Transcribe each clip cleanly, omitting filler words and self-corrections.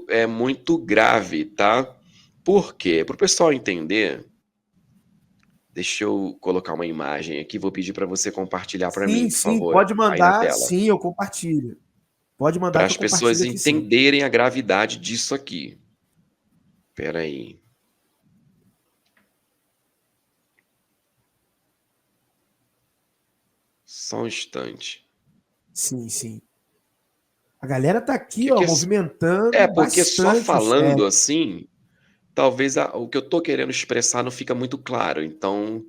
é muito grave, tá? Por quê? Para o pessoal entender, deixa eu colocar uma imagem aqui, vou pedir para você compartilhar para mim, Sim, por sim, favor, pode aí na mandar, tela, sim, eu compartilho. Pode mandar para que as eu pessoas compartilho aqui sim. entenderem a gravidade disso aqui. Espera aí. Só um instante. Sim, sim. A galera tá aqui, Que ó, que movimentando porque só bastante o chat. falando assim, talvez o que eu tô querendo expressar não fica muito claro. Então,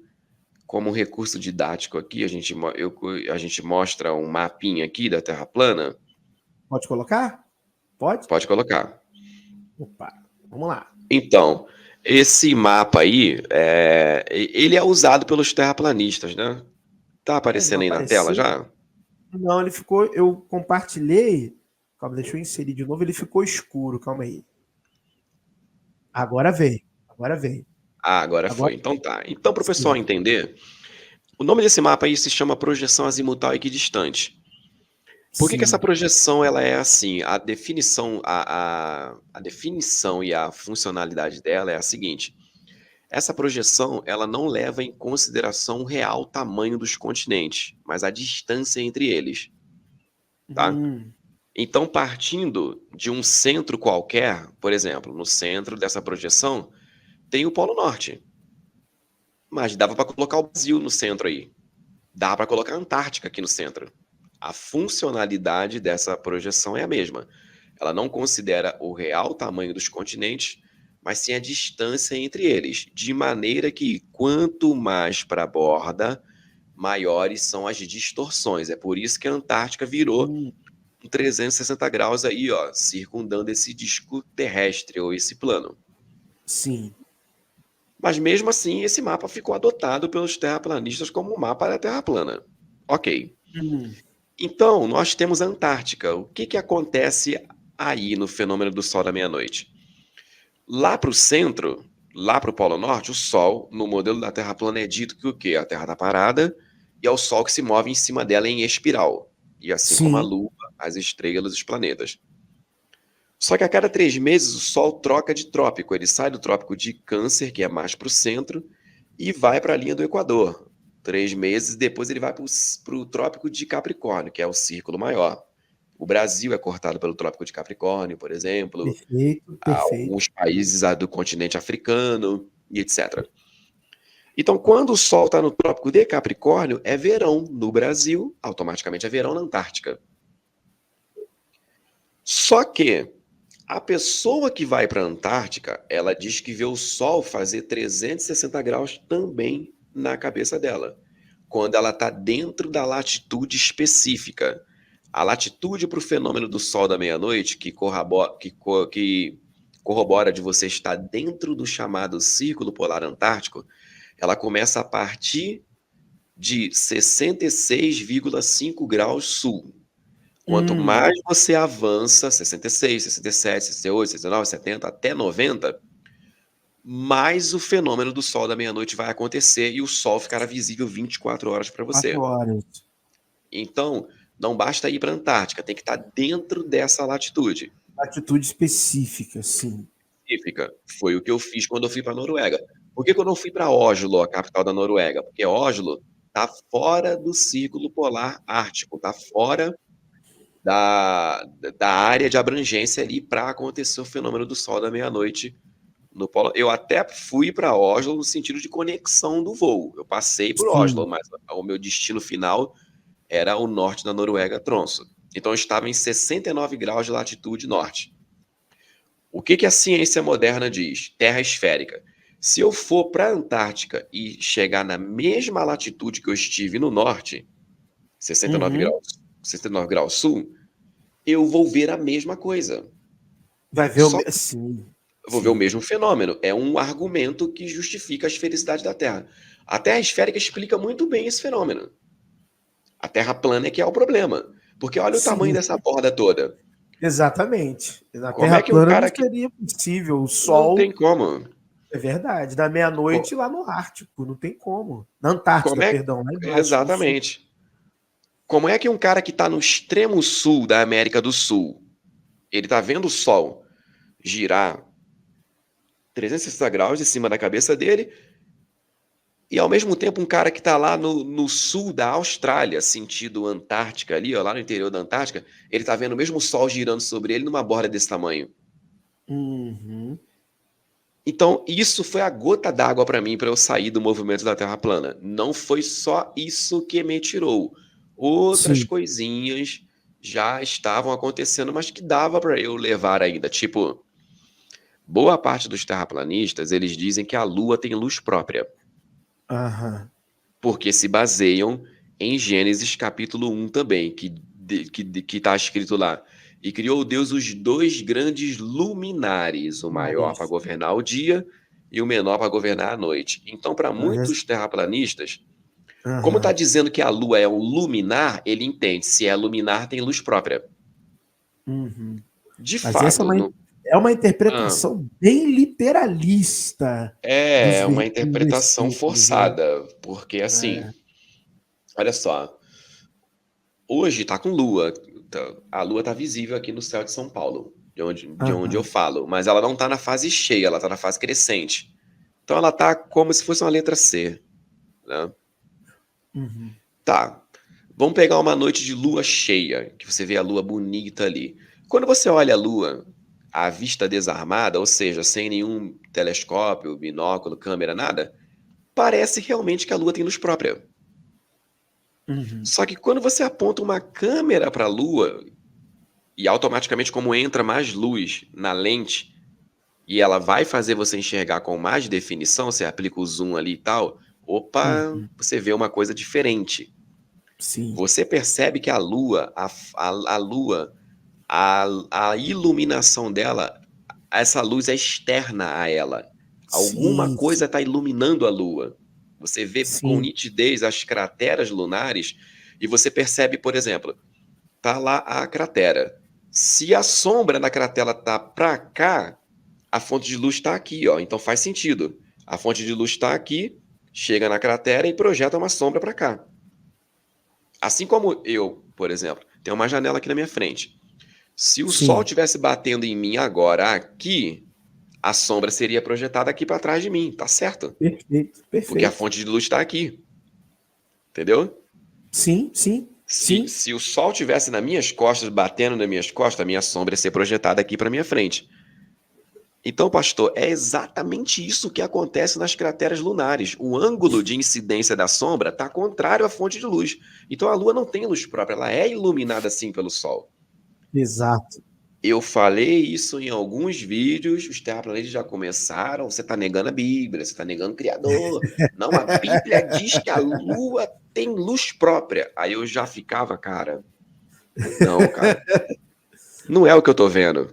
como recurso didático aqui, a gente mostra um mapinha aqui da Terra plana. Pode colocar? Pode? Pode colocar. Opa, vamos lá. Então, esse mapa aí, ele é usado pelos terraplanistas, né? Tá Ele não aparecendo aí na tela apareceu? já? Não, ele ficou. Eu compartilhei. Calma, deixa eu inserir de novo. Ele ficou escuro. Calma aí. Agora veio. Agora veio. Ah, agora Agora foi. Então tá. Então, para o pessoal sim. entender, o nome desse mapa aí se chama projeção azimutal equidistante. Por que essa Sim. projeção ela é assim? A definição e a funcionalidade dela é a seguinte: essa projeção ela não leva em consideração o real tamanho dos continentes, mas a distância entre eles, tá? Hum, Então, partindo de um centro qualquer, por exemplo, no centro dessa projeção tem o Polo Norte, mas dava para colocar o Brasil no centro aí, dá para colocar a Antártica aqui no centro. A funcionalidade dessa projeção é a mesma. Ela não considera o real tamanho dos continentes, mas sim a distância entre eles, de maneira que quanto mais para a borda, maiores são as distorções. É por isso que a Antártica virou hum, um 360 graus aí, ó, circundando esse disco terrestre ou esse plano. sim. Mas mesmo assim, esse mapa ficou adotado pelos terraplanistas como um mapa da Terra plana. Ok. Hum, Então, nós temos a Antártica. O que, que acontece aí no fenômeno do Sol da meia-noite? Lá para o centro, lá para o Polo Norte, o Sol, no modelo da Terra plana, é dito que o quê? A Terra está parada e é o Sol que se move em cima dela em espiral. E assim como a sim. Lua, as estrelas, os planetas. Só que a cada 3 meses o Sol troca de trópico. Ele sai do trópico de Câncer, que é mais para o centro, e vai para a linha do Equador. 3 meses depois ele vai para o trópico de Capricórnio, que é o círculo maior. O Brasil é cortado pelo trópico de Capricórnio, por exemplo, Perfeito, perfeito. alguns países do continente africano e etc. Então, quando o Sol está no trópico de Capricórnio, é verão no Brasil, automaticamente é verão na Antártica. Só que a pessoa que vai para a Antártica, ela diz que vê o Sol fazer 360 graus também na cabeça dela, quando ela está dentro da latitude específica. A latitude para o fenômeno do Sol da meia-noite, que corrobora de você estar dentro do chamado Círculo Polar Antártico, ela começa a partir de 66,5 graus sul. Quanto Hum, mais você avança, 66, 67, 68, 69, 70, até 90, mais o fenômeno do Sol da meia-noite vai acontecer e o Sol ficará visível 24 horas para 4 você. horas. Então, não basta ir para a Antártica, tem que estar dentro dessa latitude. Atitude específica, sim. Específica. Foi o que eu fiz quando eu fui para a Noruega. Por que, que eu não fui para Oslo, a capital da Noruega? Porque Oslo está fora do Círculo Polar Ártico, está fora da, da área de abrangência ali para acontecer o fenômeno do Sol da meia-noite no Polo. Eu até fui para Oslo no sentido de conexão do voo. Eu passei por Oslo, Sim. mas o meu destino final era o norte da Noruega, Tromsø. Então eu estava em 69 graus de latitude norte. O que, que a ciência moderna diz? Terra esférica. Se eu for para a Antártica e chegar na mesma latitude que eu estive no norte, 69 Uhum. graus, 69 graus sul, eu vou ver a mesma coisa. Vai ver o. Só Sim, eu vou ver o sim. mesmo fenômeno. É um argumento que justifica a esfericidade da Terra. A Terra esférica explica muito bem esse fenômeno. A Terra plana é que é o problema. Porque olha o tamanho Sim, dessa borda toda. exatamente. Na Como Terra é que um plana não cara que. seria possível. O Não tem Sol, como. é verdade, da meia-noite Co- lá no Ártico, não tem como. Na Antártida, Como é. perdão, lá embaixo, no sul. Exatamente. Como é que um cara que está no extremo sul da América do Sul, Ele tá vendo o Sol girar 360 graus em cima da cabeça dele, e ao mesmo tempo um cara que tá lá no sul da Austrália, sentido Antártica ali, ó, lá no interior da Antártica, ele tá vendo o mesmo Sol girando sobre ele numa borda desse tamanho. Uhum. Então, isso foi a gota d'água para mim, para eu sair do movimento da Terra plana. Não foi só isso que me tirou. Outras Sim. coisinhas já estavam acontecendo, mas que dava para eu levar ainda. Tipo, boa parte dos terraplanistas, eles dizem que a Lua tem luz própria, Aham. porque se baseiam em Gênesis capítulo 1 também, que tá escrito lá. E criou Deus os dois grandes luminares, o maior para Mas, governar o dia e o menor para governar a noite. Então, para mas, muitos terraplanistas, como está aham. dizendo que a Lua é um luminar, ele entende, se é luminar, tem luz própria. Uhum. De Mas essa fato, no, é uma ah, interpretação bem literalista é uma dos interpretação versículos, né? forçada, porque assim, É. olha só, hoje está com lua, a lua está visível aqui no céu de São Paulo, de onde eu Aham. falo, mas ela não está na fase cheia, ela está na fase crescente. Então ela está como se fosse uma letra C, né? Uhum. Tá. Vamos pegar uma noite de lua cheia, que você vê a lua bonita ali. Quando você olha a lua à vista desarmada, ou seja, sem nenhum telescópio, binóculo, câmera, nada, parece realmente que a lua tem luz própria. Uhum. Só que quando você aponta uma câmera para a lua e automaticamente como entra mais luz na lente e ela vai fazer você enxergar com mais definição, você aplica o zoom ali e tal, opa, Uhum. você vê uma coisa diferente. Sim. Você percebe que a lua, a lua, a iluminação dela, essa luz é externa a ela. Alguma Sim, coisa sim, está iluminando a lua. Você vê com sim. nitidez as crateras lunares e você percebe, por exemplo, tá lá a cratera. Se a sombra da cratera tá para cá, a fonte de luz está aqui, ó. Então faz sentido. A fonte de luz está aqui, chega na cratera e projeta uma sombra para cá. Assim como eu, por exemplo, tenho uma janela aqui na minha frente. Se o sol Sim. estivesse batendo em mim agora aqui, a sombra seria projetada aqui para trás de mim, tá certo? Perfeito, Porque a perfeito. fonte de luz está aqui, entendeu? Sim, sim, Se, sim. se o sol estivesse nas minhas costas, batendo nas minhas costas, a minha sombra ia ser projetada aqui para minha frente. Então, pastor, é exatamente isso que acontece nas crateras lunares. O ângulo de incidência da sombra está contrário à fonte de luz. Então, a Lua não tem luz própria, ela é iluminada sim pelo Sol. Exato. Eu falei isso em alguns vídeos, os terraplanistas já começaram. Você está negando a Bíblia, você está negando o Criador. Não, a Bíblia diz que a Lua tem luz própria. Aí eu já ficava, cara, não, cara, não é o que eu estou vendo.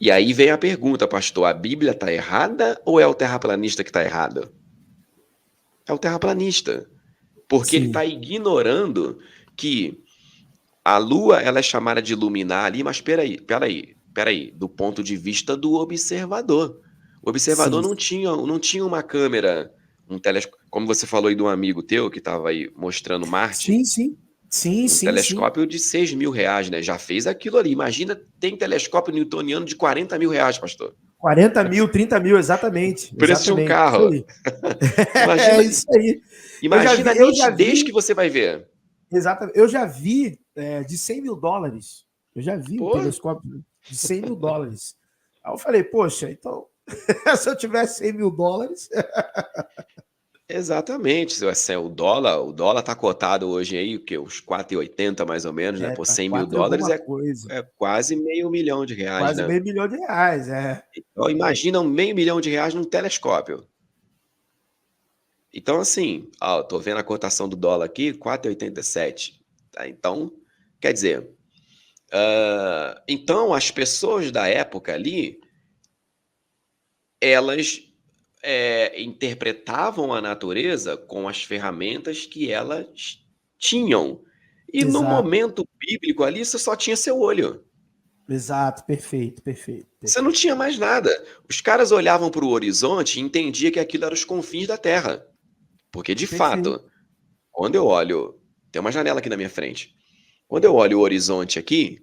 E aí vem a pergunta, pastor: a Bíblia está errada ou é o terraplanista que está errado? É o terraplanista, porque ele Sim. está ignorando que a Lua ela é chamada de luminar ali, mas peraí, do ponto de vista do observador. O observador Sim. não tinha uma câmera, um telescópio, como você falou aí de um amigo teu que estava aí mostrando Marte, Sim, sim. Sim, um sim, sim. telescópio de R$ 6.000, né? Já fez aquilo ali. Imagina, tem telescópio newtoniano de R$ 40.000, pastor. 40.000, 30.000, exatamente. Preço de um Exatamente. Isso carro. aí. É Imagina, isso aí. imagina a Eu já nitidez que vi, você vai ver. exatamente. Eu já vi de US$ 100.000. Eu já vi um Pô, telescópio de US$ 100.000. Aí eu falei, poxa, então, se eu tivesse US$ 100.000, exatamente. Assim, o dólar tá cotado hoje aí, o quê? Uns 4,80 mais ou menos, né? Por tá 100 mil quatro e dólares alguma é, coisa. é quase meio milhão de reais, Quase né? R$ 500.000, é. Então, imagina meio milhão de reais num telescópio. Então, assim, ó, tô vendo a cotação do dólar aqui, 4,87. Tá? Então, quer dizer, então as pessoas da época ali, elas interpretavam a natureza com as ferramentas que elas tinham. E no Exato, momento bíblico ali, você só tinha seu olho. exato, perfeito, perfeito, Você não perfeito. tinha mais nada. Os caras olhavam para o horizonte e entendiam que aquilo eram os confins da Terra. Porque, de Perfeito. fato, quando eu olho. Tem uma janela aqui na minha frente. Quando eu olho o horizonte aqui,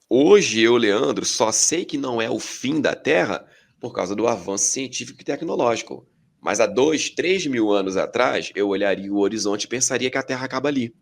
Hoje eu, Leandro, só sei que não é o fim da Terra por causa do avanço científico e tecnológico. Mas há 2, 3 mil anos atrás, eu olharia o horizonte e pensaria que a Terra acaba ali.